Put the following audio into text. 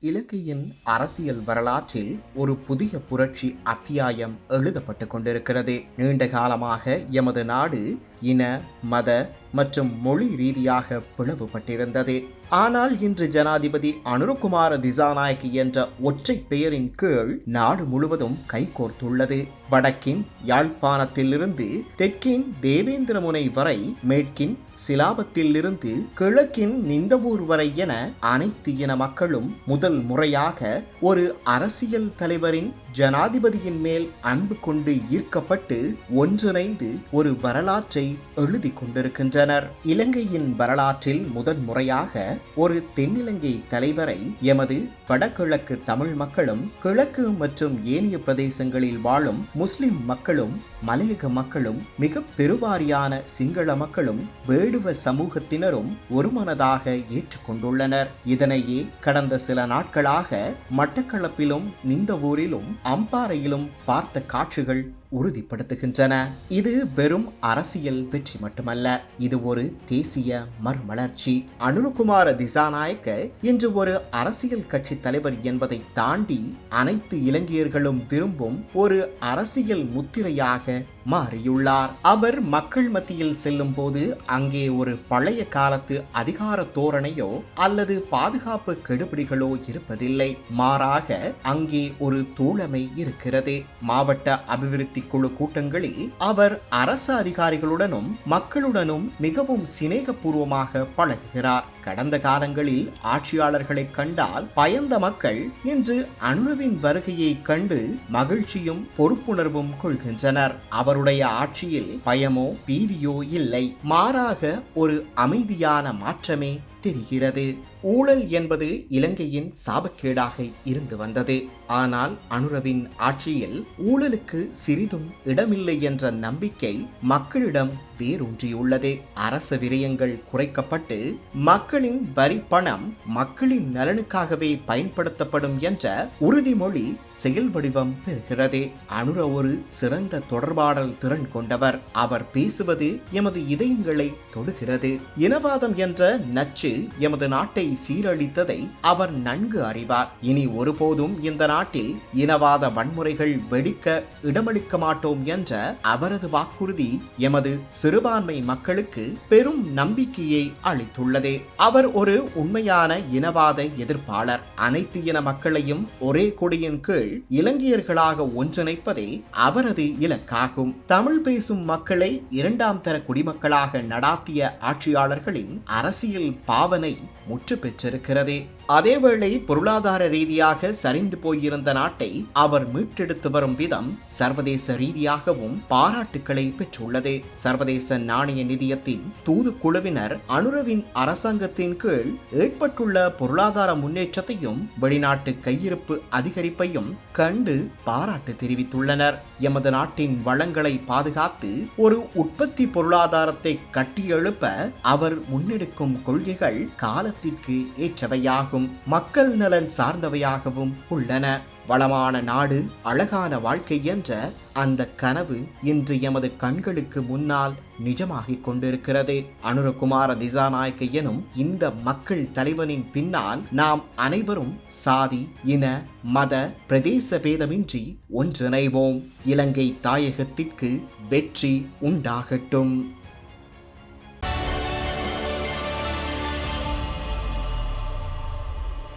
இலங்கையின் அரசியல் வரலாற்றில் ஒரு புதிய புரட்சி அத்தியாயம் எழுதப்பட்டு கொண்டிருக்கிறது. நீண்ட காலமாக எமது நாடு இன, மத மற்றும் மொழி ரீதியாக பிளவுபட்டிருந்தது. ஆனால் இன்று ஜனாதிபதி அனுரகுமார திசாநாயக்க என்ற ஒற்றை பெயரின் கீழ் நாடு முழுவதும் கைகோர்த்துள்ளது. வடக்கின் யாழ்ப்பாணத்திலிருந்து தெற்கின் தேவேந்திரமுனை வரை, மேற்கின் சிலாபத்திலிருந்து கிழக்கின் நிந்தவூர் வரை என அனைத்து இன மக்களும் முதல் முறையாக ஒரு அரசியல் தலைவரின் ஜனாதிபதியின் மேல் அன்பு கொண்டு ஈர்க்கப்பட்டு ஒன்றிணைந்து ஒரு வரலாற்றை எழுதி கொண்டிருக்கின்றனர். இலங்கையின் வரலாற்றில் முதன் முறையாக ஒரு தென்னிலங்கை தலைவரை எமது வடகிழக்கு தமிழ் மக்களும், கிழக்கு மற்றும் ஏனைய பிரதேசங்களில் வாழும் முஸ்லிம் மக்களும், மலையக மக்களும், மிக பெருவாரியான சிங்கள மக்களும், வேடுவ சமூகத்தினரும் ஒருமனதாக ஏற்றுக்கொண்டுள்ளனர். இதனையே கடந்த சில நாட்களாக மட்டக்களப்பிலும் நிந்தவூரிலும் அம்பாறையிலும் பார்த்த காட்சிகள் உறுதிப்படுத்துகின்றன. இது வெறும் அரசியல் வெற்றி மட்டுமல்ல, இது ஒரு தேசிய மறுமலர்ச்சி. அனுரகுமார திசாநாயக்க இன்று ஒரு அரசியல் கட்சி தலைவர் என்பதை தாண்டி அனைத்து இலங்கையர்களும் விரும்பும் ஒரு அரசியல் முத்திரையாக மாறியுள்ளார். அவர் மக்கள் மத்தியில் செல்லும் போது அங்கே ஒரு பழைய காலத்து அதிகார தோரணையோ அல்லது பாதுகாப்பு கெடுபிடிகளோ இருப்பதில்லை. மாறாக அங்கே ஒரு தோழமை இருக்கிறது. மாவட்ட அபிவிருத்தி குழு கூட்டங்களில் அவர் அரசு அதிகாரிகளுடனும் மக்களுடனும் மிகவும் சிநேகபூர்வமாக பழகுகிறார். கடந்த காலங்களில் ஆட்சியாளர்களை கண்டால் பயந்த மக்கள் இன்று அனுரவின் வருகையை கண்டு மகிழ்ச்சியும் பொறுப்புணர்வும் கொள்கின்றனர். அவருடைய ஆட்சியில் பயமோ பீதியோ இல்லை, மாறாக ஒரு அமைதியான மாற்றமே தெரிகிறது. ஊழல் என்பது இலங்கையின் சாபக்கேடாக இருந்து வந்தது. ஆனால் அனுரவின் ஆட்சியில் ஊழலுக்கு சிறிதும் இடமில்லை என்ற நம்பிக்கை மக்களிடம் வேரூன்றியுள்ளது. அரச விரயங்கள் குறைக்கப்பட்டு மக்களின் வரி பணம் மக்களின் நலனுக்காகவே பயன்படுத்தப்படும் என்ற உறுதிமொழி செயல் வடிவம் பெறுகிறது. அனுர ஒரு சிறந்த தொடர்பாடல் திறன் கொண்டவர். அவர் பேசுவது எமது இதயங்களை தொடுகிறது. இனவாதம் என்ற நச்சு எமது நாட்டை சீரழித்ததை அவர் நன்கு அறிவார். இனி ஒருபோதும் இந்த நாட்டில் இனவாத வன்முறைகள் வெடிக்க இடமளிக்க மாட்டோம் என்ற அவரது வாக்குறுதி எமது சிறுபான்மை மக்களுக்கு பெரும் நம்பிக்கையை அளித்துள்ளது. அவர் ஒரு உண்மையான இனவாத எதிர்ப்பாளர். அனைத்து இன மக்களையும் ஒரே கொடியின் கீழ் இலங்கையர்களாக ஒன்றிணைப்பதே அவரது இலக்காகும். தமிழ் பேசும் மக்களை இரண்டாம் தர குடிமக்களாக நடாத்திய ஆட்சியாளர்களின் அரசியல் பாவனை முற்று பெற்றிருக்கிறது. அதேவேளை பொருளாதார ரீதியாக சரிந்து போயிருந்த நாட்டை அவர் மீட்டெடுத்து வரும் விதம் சர்வதேச ரீதியாகவும் பாராட்டுக்களை பெற்றுள்ளது. சர்வதேச நாணய நிதியத்தின் தூதுக்குழுவினர் அனுரவின் அரசாங்கத்தின் கீழ் ஏற்பட்டுள்ள பொருளாதார முன்னேற்றத்தையும் வெளிநாட்டு கையிருப்பு அதிகரிப்பையும் கண்டு பாராட்டு தெரிவித்துள்ளனர். எமது நாட்டின் வளங்களை பாதுகாத்து ஒரு உற்பத்தி பொருளாதாரத்தை கட்டியெழுப்ப அவர் முன்னெடுக்கும் கொள்கைகள் காலத்திற்கு ஏற்றவையாகும், மக்கள் நலன் சார்ந்தவையாகவும் உள்ளன. வளமான நாடு, அழகான வாழ்க்கை என்ற அந்த கனவு இன்று எமது கண்களுக்கு முன்னால் நிஜமாகிக் கொண்டிருக்கிறது. அனுரகுமார திசாநாயக்க எனும் இந்த மக்கள் தலைவனின் பின்னால் நாம் அனைவரும் சாதி, இன, மத, பிரதேச பேதமின்றி ஒன்றிணைவோம். இலங்கை தாயகத்திற்கு வெற்றி உண்டாகட்டும்.